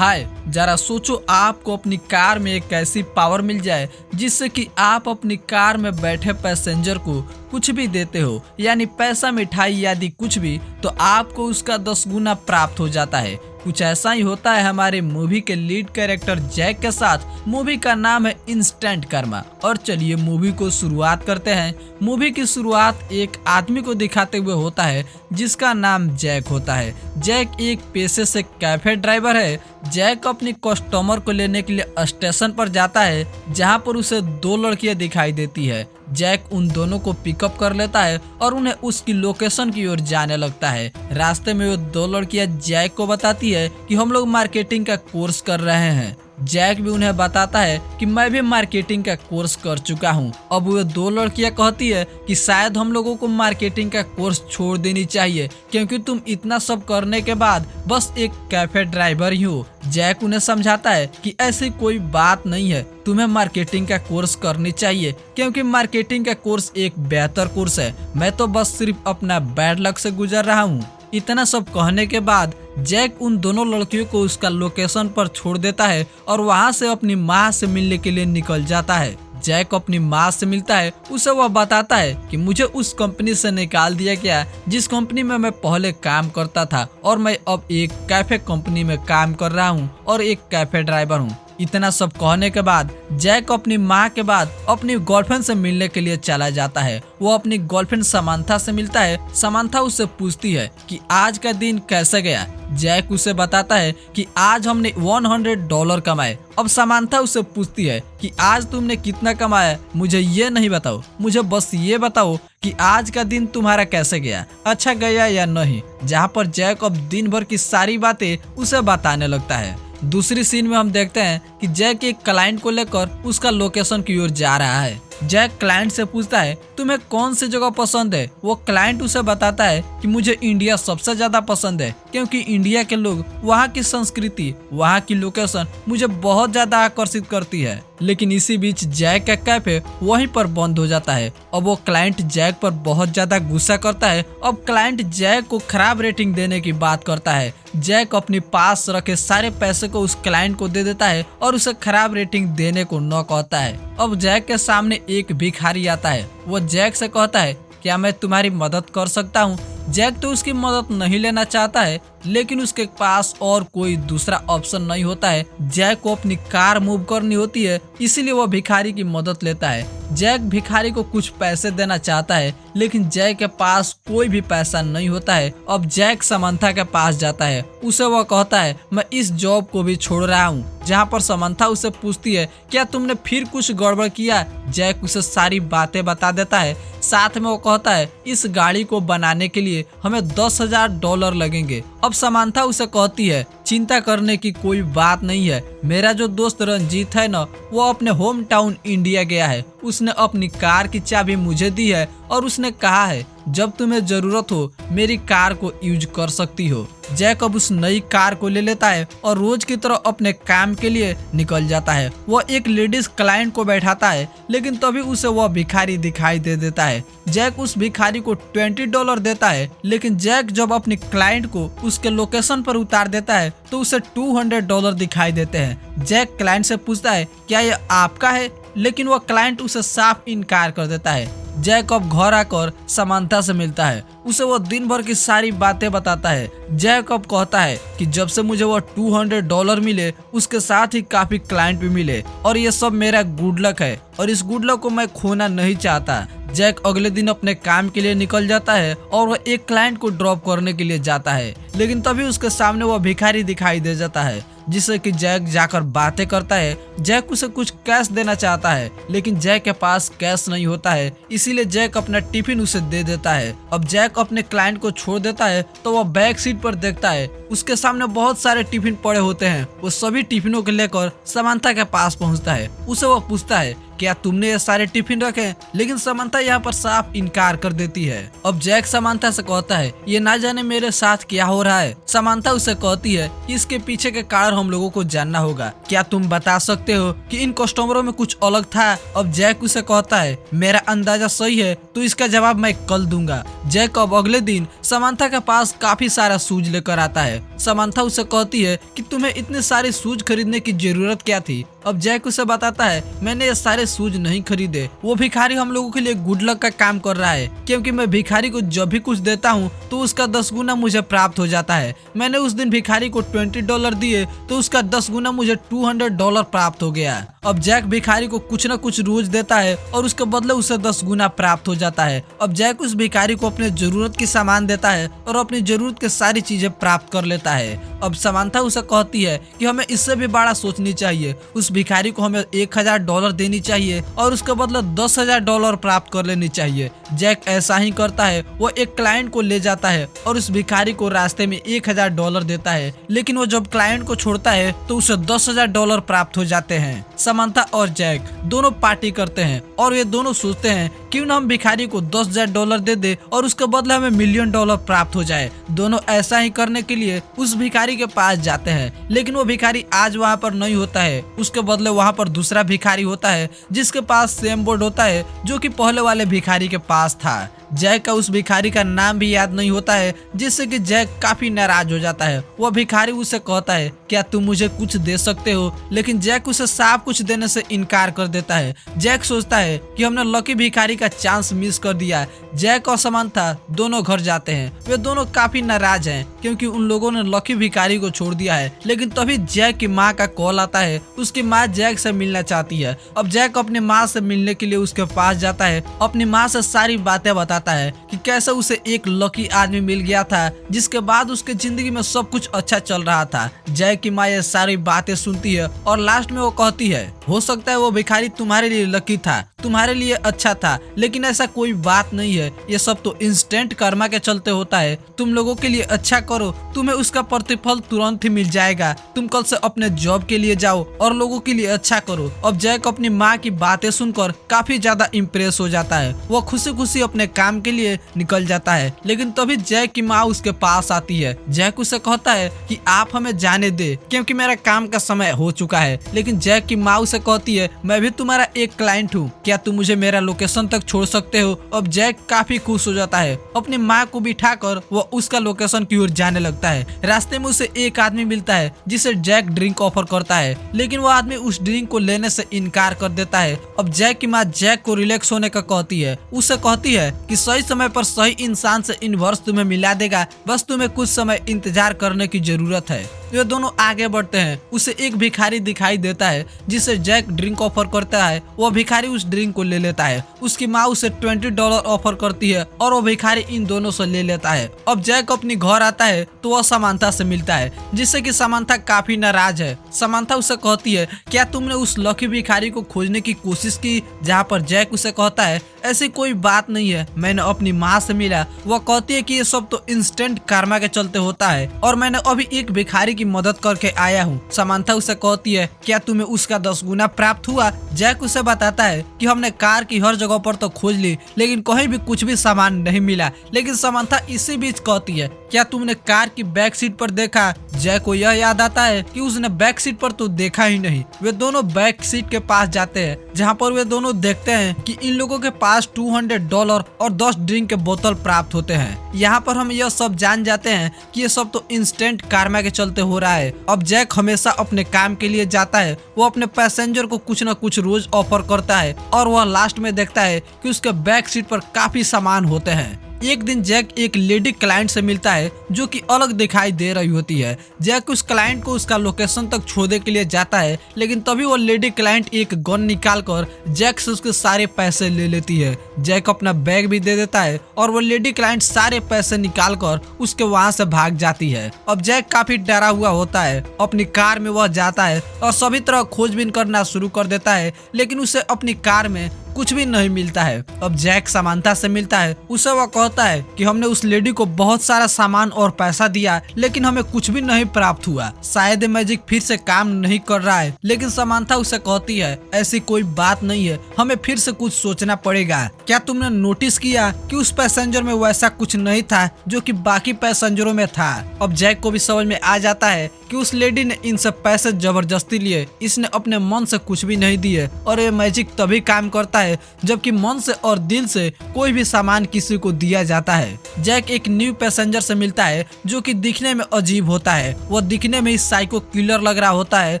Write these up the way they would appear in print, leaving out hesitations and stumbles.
हाय, जरा सोचो आपको अपनी कार में एक ऐसी पावर मिल जाए जिससे कि आप अपनी कार में बैठे पैसेंजर को कुछ भी देते हो, यानी पैसा, मिठाई आदि कुछ भी, तो आपको उसका 10 गुना प्राप्त हो जाता है। कुछ ऐसा ही होता है हमारे मूवी के लीड कैरेक्टर जैक के साथ। मूवी का नाम है इंस्टेंट कर्मा। और चलिए मूवी को शुरुआत करते हैं। मूवी की शुरुआत एक आदमी को दिखाते हुए होता है जिसका नाम जैक होता है। जैक एक पेशे से कैफे ड्राइवर है। जैक अपनी कस्टमर को लेने के लिए स्टेशन पर जाता है जहां पर उसे 2 लड़कियां दिखाई देती है। जैक उन दोनों को पिकअप कर लेता है और उन्हें उसकी लोकेशन की ओर जाने लगता है। रास्ते में वो 2 लड़कियां जैक को बताती है कि हम लोग मार्केटिंग का कोर्स कर रहे हैं। जैक भी उन्हें बताता है कि मैं भी मार्केटिंग का कोर्स कर चुका हूं। अब वो 2 लड़कियां कहती है कि शायद हम लोगों को मार्केटिंग का कोर्स छोड़ देनी चाहिए क्योंकि तुम इतना सब करने के बाद बस एक कैफे ड्राइवर ही हो। जैक उन्हें समझाता है कि ऐसी कोई बात नहीं है, तुम्हें मार्केटिंग का कोर्स करनी चाहिए क्योंकि मार्केटिंग का कोर्स एक बेहतर कोर्स है। मैं तो बस सिर्फ अपना बैड लक से गुजर रहा हूँ। इतना सब कहने के बाद जैक उन दोनों लड़कियों को उसका लोकेशन पर छोड़ देता है और वहां से अपनी माँ से मिलने के लिए निकल जाता है। जैक अपनी माँ से मिलता है। उसे वह बताता है कि मुझे उस कंपनी से निकाल दिया गया जिस कंपनी में मैं पहले काम करता था और मैं अब एक कैफे कंपनी में काम कर रहा हूँ और एक कैफे ड्राइवर हूँ। इतना सब कहने के बाद जैक अपनी माँ के बाद अपनी गर्लफ्रेंड से मिलने के लिए चला जाता है। वो अपनी गर्लफ्रेंड समांथा से मिलता है। समांथा उससे पूछती है कि आज का दिन कैसे गया। जैक उसे बताता है कि आज हमने $100 कमाए। अब समांथा उससे पूछती है कि आज तुमने कितना कमाया, मुझे ये नहीं बताओ, मुझे बस ये बताओ कि आज का दिन तुम्हारा कैसे गया, अच्छा गया या नहीं। जहाँ पर जैक अब दिन भर की सारी बातें उसे बताने लगता है। दूसरी सीन में हम देखते हैं कि जैक एक क्लाइंट को लेकर उसका लोकेशन की ओर जा रहा है। जैक क्लाइंट से पूछता है तुम्हें कौन सी जगह पसंद है। वो क्लाइंट उसे बताता है कि मुझे इंडिया सबसे ज्यादा पसंद है क्योंकि इंडिया के लोग, वहाँ की संस्कृति, वहाँ की लोकेशन मुझे बहुत ज्यादा आकर्षित करती है। लेकिन इसी बीच जैक का कैफे वहीं पर बंद हो जाता है। अब वो क्लाइंट जैक पर बहुत ज्यादा गुस्सा करता है। अब क्लाइंट जैक को खराब रेटिंग देने की बात करता है। जैक अपने पास रखे सारे पैसे को उस क्लाइंट को दे देता है और उसे खराब रेटिंग देने को न कहता है। अब जैक के सामने एक भिखारी आता है। वो जैक से कहता है क्या मैं तुम्हारी मदद कर सकता हूँ। जैक तो उसकी मदद नहीं लेना चाहता है लेकिन उसके पास और कोई दूसरा ऑप्शन नहीं होता है। जैक को अपनी कार मूव करनी होती है, इसीलिए वो भिखारी की मदद लेता है। जैक भिखारी को कुछ पैसे देना चाहता है लेकिन जैक के पास कोई भी पैसा नहीं होता है। अब जैक समंथा के पास जाता है। उसे वो कहता है मैं इस जॉब को भी छोड़ रहा हूँ। जहाँ पर समंथा उसे पूछती है क्या तुमने फिर कुछ गड़बड़ किया। जैक उसे सारी बातें बता देता है। साथ में वो कहता है इस गाड़ी को बनाने के लिए हमें $10,000 लगेंगे। अब समंथा उसे कहती है चिंता करने की कोई बात नहीं है, मेरा जो दोस्त रंजीत है ना, वो अपने होम टाउन इंडिया गया है। उसने अपनी कार की चाबी मुझे दी है और उसने कहा है जब तुम्हें जरूरत हो मेरी कार को यूज कर सकती हो। जैक अब उस नई कार को ले लेता है और रोज की तरह अपने काम के लिए निकल जाता है। वो एक लेडीज क्लाइंट को बैठाता है लेकिन तभी उसे वह भिखारी दिखाई दे देता है। जैक उस भिखारी को $20 देता है लेकिन जैक जब अपनी क्लाइंट को उसके लोकेशन पर उतार देता है तो उसे $200 दिखाई देते हैं। जैक क्लाइंट से पूछता है क्या यह आपका है, लेकिन वह क्लाइंट उसे साफ इनकार कर देता है। जैक अब घर आकर समांथा से मिलता है। उसे वो दिन भर की सारी बातें बताता है। जैक अब कहता है कि जब से मुझे वो $200 मिले उसके साथ ही काफी क्लाइंट भी मिले और ये सब मेरा गुड लक है और इस गुड लक को मैं खोना नहीं चाहता। जैक अगले दिन अपने काम के लिए निकल जाता है और वह एक क्लाइंट को ड्रॉप करने के लिए जाता है लेकिन तभी उसके सामने वह भिखारी दिखाई दे जाता है जिससे कि जैक जाकर बातें करता है। जैक उसे कुछ कैश देना चाहता है लेकिन जैक के पास कैश नहीं होता है, इसीलिए जैक अपना टिफिन उसे दे देता है। अब जैक अपने क्लाइंट को छोड़ देता है तो वह बैक सीट पर देखता है उसके सामने बहुत सारे टिफिन पड़े होते हैं। वो सभी टिफिनों को लेकर समांथा के पास पहुंचता है। उसे वह पूछता है क्या तुमने ये सारे टिफिन रखे? लेकिन समांथा यहाँ पर साफ इनकार कर देती है। अब जैक समांथा से कहता है ये ना जाने मेरे साथ क्या हो रहा है। समांथा उसे कहती है कि इसके पीछे के कारण हम लोगों को जानना होगा। क्या तुम बता सकते हो कि इन कस्टमरों में कुछ अलग था? अब जैक उसे कहता है मेरा अंदाजा सही है तो इसका जवाब मैं कल दूंगा। जैक अब अगले दिन समांथा के पास काफी सारा शूज लेकर आता है। समांथा उसे कहती है कि तुम्हें इतने सारे शूज खरीदने की जरूरत क्या थी? अब जैक उसे बताता है मैंने ये सारे शूज नहीं खरीदे, वो भिखारी हम लोगों के लिए गुड लक का काम कर रहा है, क्योंकि मैं भिखारी को जब भी कुछ देता हूँ तो उसका 10 गुना मुझे प्राप्त हो जाता है। मैंने उस दिन भिखारी को $20 दिए तो उसका 10 गुना मुझे $200 प्राप्त हो गया। अब जैक भिखारी को कुछ न कुछ रोज देता है और उसके बदले उसे 10 गुना प्राप्त हो जाता है। अब जैक उस भिखारी को अपने जरूरत की सामान देता है और अपनी जरूरत की सारी चीजें प्राप्त कर लेता है। अब समांथा उसे कहती है कि हमें इससे भी बड़ा सोचनी चाहिए, उस भिखारी को हमें $1000 देनी चाहिए और उसके बदले $10,000 प्राप्त कर लेनी चाहिए। जैक ऐसा ही करता है, वो एक क्लाइंट को ले जाता है और उस भिखारी को रास्ते में $1000 देता है, लेकिन वो जब क्लाइंट को छोड़ता है तो उसे $10,000 प्राप्त हो जाते हैं। समांथा और जैक दोनों पार्टी करते हैं और ये दोनों सोचते हैं क्यों ना हम भिखारी को $10,000 दे दे और उसके बदले हमें $1 मिलियन प्राप्त हो जाए। दोनों ऐसा ही करने के लिए उस भिखारी के पास जाते हैं, लेकिन वो भिखारी आज वहाँ पर नहीं होता है। उसके बदले वहाँ पर दूसरा भिखारी होता है जिसके पास सेम बोर्ड होता है जो कि पहले वाले भिखारी के पास था। जैक का उस भिखारी का नाम भी याद नहीं होता है, जिससे कि जैक काफी नाराज हो जाता है। वह भिखारी उसे कहता है क्या तुम मुझे कुछ दे सकते हो? लेकिन जैक उसे साफ कुछ देने से इनकार कर देता है। जैक सोचता है कि हमने लकी भिखारी का चांस मिस कर दिया। जैक और समांथा दोनों घर जाते हैं। वे दोनों काफी नाराज हैं क्योंकि उन लोगों ने लकी भिखारी को छोड़ दिया है। लेकिन तभी जैक की माँ का कॉल आता है। उसकी माँ जैक से मिलना चाहती है। अब जैक अपनी माँ से मिलने के लिए उसके पास जाता है, अपनी माँ से सारी बातें बताता है कि कैसे उसे एक लकी आदमी मिल गया था जिसके बाद उसके जिंदगी में सब कुछ अच्छा चल रहा था। जैक की माँ ये सारी बातें सुनती है और लास्ट में वो कहती है हो सकता है वो भिखारी तुम्हारे लिए लकी था, तुम्हारे लिए अच्छा था, लेकिन ऐसा कोई बात नहीं है। ये सब तो इंस्टेंट कर्मा के चलते होता है। तुम लोगों के लिए अच्छा करो, तुम्हें उसका प्रतिफल तुरंत ही मिल जाएगा। तुम कल से अपने जॉब के लिए जाओ और लोगों के लिए अच्छा करो। अब जैक अपनी माँ की बातें सुनकर काफी ज्यादा इम्प्रेस हो जाता है। वो खुशी खुशी अपने काम के लिए निकल जाता है, लेकिन तभी जैक की माँ उसके पास आती है। जैक उसे कहता है कि आप हमें जाने दे क्योंकि मेरा काम का समय हो चुका है। लेकिन जैक की माँ उसे कहती है मैं भी तुम्हारा एक क्लाइंट हूँ, क्या तुम मुझे मेरा लोकेशन तक छोड़ सकते हो? अब जैक काफी खुश हो जाता है। अपनी माँ को बिठाकर वो उसका लोकेशन की ओर जाने लगता है। रास्ते में उसे एक आदमी मिलता है जिसे जैक ड्रिंक ऑफर करता है, लेकिन वो आदमी उस ड्रिंक को लेने से इनकार कर देता है। अब जैक की माँ जैक को रिलैक्स होने का कहती है। उसे कहती है कि सही समय पर सही इंसान से यूनिवर्स तुम्हें मिला देगा, बस तुम्हें कुछ समय इंतजार करने की जरूरत है। ये दोनों आगे बढ़ते हैं। उसे एक भिखारी दिखाई देता है जिसे जैक ड्रिंक ऑफर करता है। वो भिखारी उस ड्रिंक को ले लेता है। उसकी माँ उसे $20 ऑफर करती है और वो भिखारी इन दोनों से ले लेता है। अब जैक अपनी घर आता है तो वह समांथा से मिलता है, जिससे कि समांथा काफी नाराज है। समांथा उसे कहती है क्या तुमने उस लकी भिखारी को खोजने की कोशिश की? जहाँ पर जैक उसे कहता है ऐसी कोई बात नहीं है, मैंने अपनी माँ से मिला। वह कहती है कि ये सब तो इंस्टेंट कर्मा के चलते होता है और मैंने अभी एक भिखारी की मदद करके आया हूँ। समांथा उसे कहती है क्या तुम्हें उसका 10 गुना प्राप्त हुआ? जैक उसे बताता है कि हमने कार की हर जगह पर तो खोज ली, लेकिन कहीं भी कुछ भी सामान नहीं मिला। लेकिन समांथा इसी बीच कहती है क्या तुमने कार की बैक सीट पर देखा? जैक को यह याद आता है कि उसने बैक सीट पर तो देखा ही नहीं। वे दोनों बैक सीट के पास जाते हैं, जहाँ पर वे दोनों देखते हैं कि इन लोगों के पास $200 और 10 ड्रिंक के बोतल प्राप्त होते हैं। यहाँ पर हम यह सब जान जाते हैं कि ये सब तो इंस्टेंट कर्मा के चलते हो रहा है। अब जैक हमेशा अपने काम के लिए जाता है। वो अपने पैसेंजर को कुछ न कुछ रोज ऑफर करता है और वह लास्ट में देखता है कि उसके बैक सीट पर काफी सामान होते हैं। एक दिन जैक एक लेडी क्लाइंट से मिलता है जो कि अलग दिखाई दे रही होती है। जैक उस क्लाइंट को उसका लोकेशन तक छोड़ने के लिए जाता है, लेकिन तभी वो लेडी क्लाइंट एक गन निकालकर जैक से उसके सारे पैसे ले लेती है। जैक अपना बैग भी दे देता है और वो लेडी क्लाइंट सारे पैसे निकालकर उसके वहां से भाग जाती है। अब जैक काफी डरा हुआ होता है। अपनी कार में वह जाता है और सभी तरह खोजबीन करना शुरू कर देता है, लेकिन उसे अपनी कार में कुछ भी नहीं मिलता है। अब जैक समांथा से मिलता है, उसे वह कहता है कि हमने उस लेडी को बहुत सारा सामान और पैसा दिया लेकिन हमें कुछ भी नहीं प्राप्त हुआ, शायद मैजिक फिर से काम नहीं कर रहा है। लेकिन समांथा उसे कहती है ऐसी कोई बात नहीं है, हमें फिर से कुछ सोचना पड़ेगा। क्या तुमने नोटिस किया कि उस पैसेंजर में वैसा कुछ नहीं था जो कि बाकी पैसेंजरों में था। अब जैक को भी समझ में आ जाता है कि उस लेडी ने इन सब पैसे जबरदस्ती लिए, इसने अपने मन से कुछ भी नहीं दिए और ये मैजिक तभी काम करता है जबकि मन से और दिल से कोई भी सामान किसी को दिया जाता है। जैक एक न्यू पैसेंजर से मिलता है जो कि दिखने में अजीब होता है, वह दिखने में ही साइको किलर लग रहा होता है।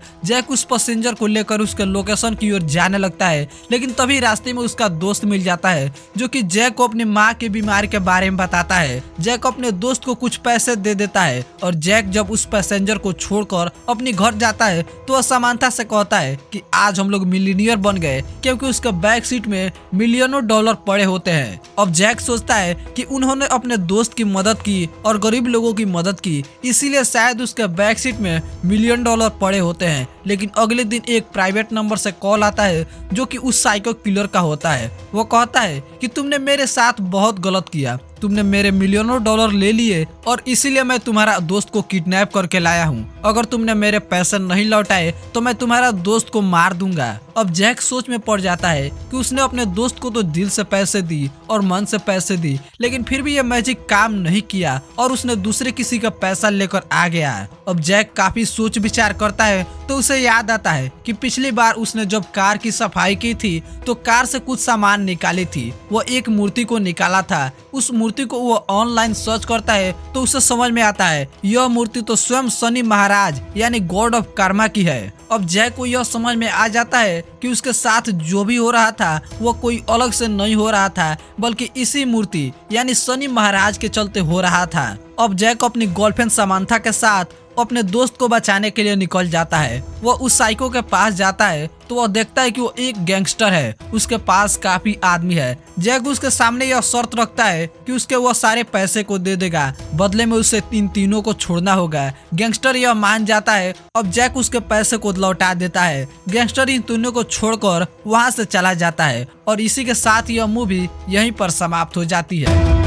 जैक उस पैसेंजर को लेकर उसके लोकेशन की ओर जाने लगता है, लेकिन तभी रास्ते में उसका दोस्त मिल जाता है जो कि जैक को अपनी माँ की बीमारी के बारे में बताता है। जैक अपने दोस्त को कुछ पैसे दे देता है और जैक जब उस पैसेंजर को छोड़कर अपने घर जाता है तो वह समांथा से कहता है कि आज हम लोग मिलीनियर बन गए क्योंकि उसके बैक सीट में मिलियनों डॉलर पड़े होते हैं। अब जैक सोचता है कि उन्होंने अपने दोस्त की मदद की और गरीब लोगों की मदद की, इसीलिए शायद उसके बैक सीट में मिलियन डॉलर पड़े होते हैं। लेकिन अगले दिन एक प्राइवेट नंबर से कॉल आता है जो कि उस साइको किलर का होता है। वो कहता है कि तुमने मेरे साथ बहुत गलत किया, तुमने मेरे मिलियनों डॉलर ले लिए और इसीलिए मैं तुम्हारा दोस्त को किडनैप करके लाया हूँ। अगर तुमने मेरे पैसे नहीं लौटाए तो मैं तुम्हारा दोस्त को मार दूंगा। अब जैक सोच में पड़ जाता है कि उसने अपने दोस्त को तो दिल से पैसे दी और मन से पैसे दी, लेकिन फिर भी यह मैजिक काम नहीं किया और उसने दूसरे किसी का पैसा लेकर आ गया। अब जैक काफी सोच विचार करता है तो उसे याद आता है कि पिछली बार उसने जब कार की सफाई की थी तो कार से कुछ सामान निकाली थी। वो एक मूर्ति को निकाला था। उस मूर्ति को वो ऑनलाइन सर्च करता है तो उसे समझ में आता है यह मूर्ति तो स्वयं शनि महाराज यानी गॉड ऑफ कर्मा की है। अब जैक को यह समझ में आ जाता है कि उसके साथ जो भी हो रहा था वो कोई अलग से नहीं हो रहा था, बल्कि इसी मूर्ति यानी शनि महाराज के चलते हो रहा था। अब जैक अपनी गर्लफ्रेंड समांथा के साथ अपने दोस्त को बचाने के लिए निकल जाता है। वो उस साइको के पास जाता है तो वह देखता है कि वो एक गैंगस्टर है, उसके पास काफी आदमी है। जैक उसके सामने यह शर्त रखता है कि उसके वो सारे पैसे को दे देगा, बदले में उसे इन तीनों को छोड़ना होगा। गैंगस्टर यह मान जाता है। अब जैक उसके पैसे को लौटा देता है। गैंगस्टर इन तीनों को छोड़कर वहां से चला जाता है और इसी के साथ यह मूवी यहीं पर समाप्त हो जाती है।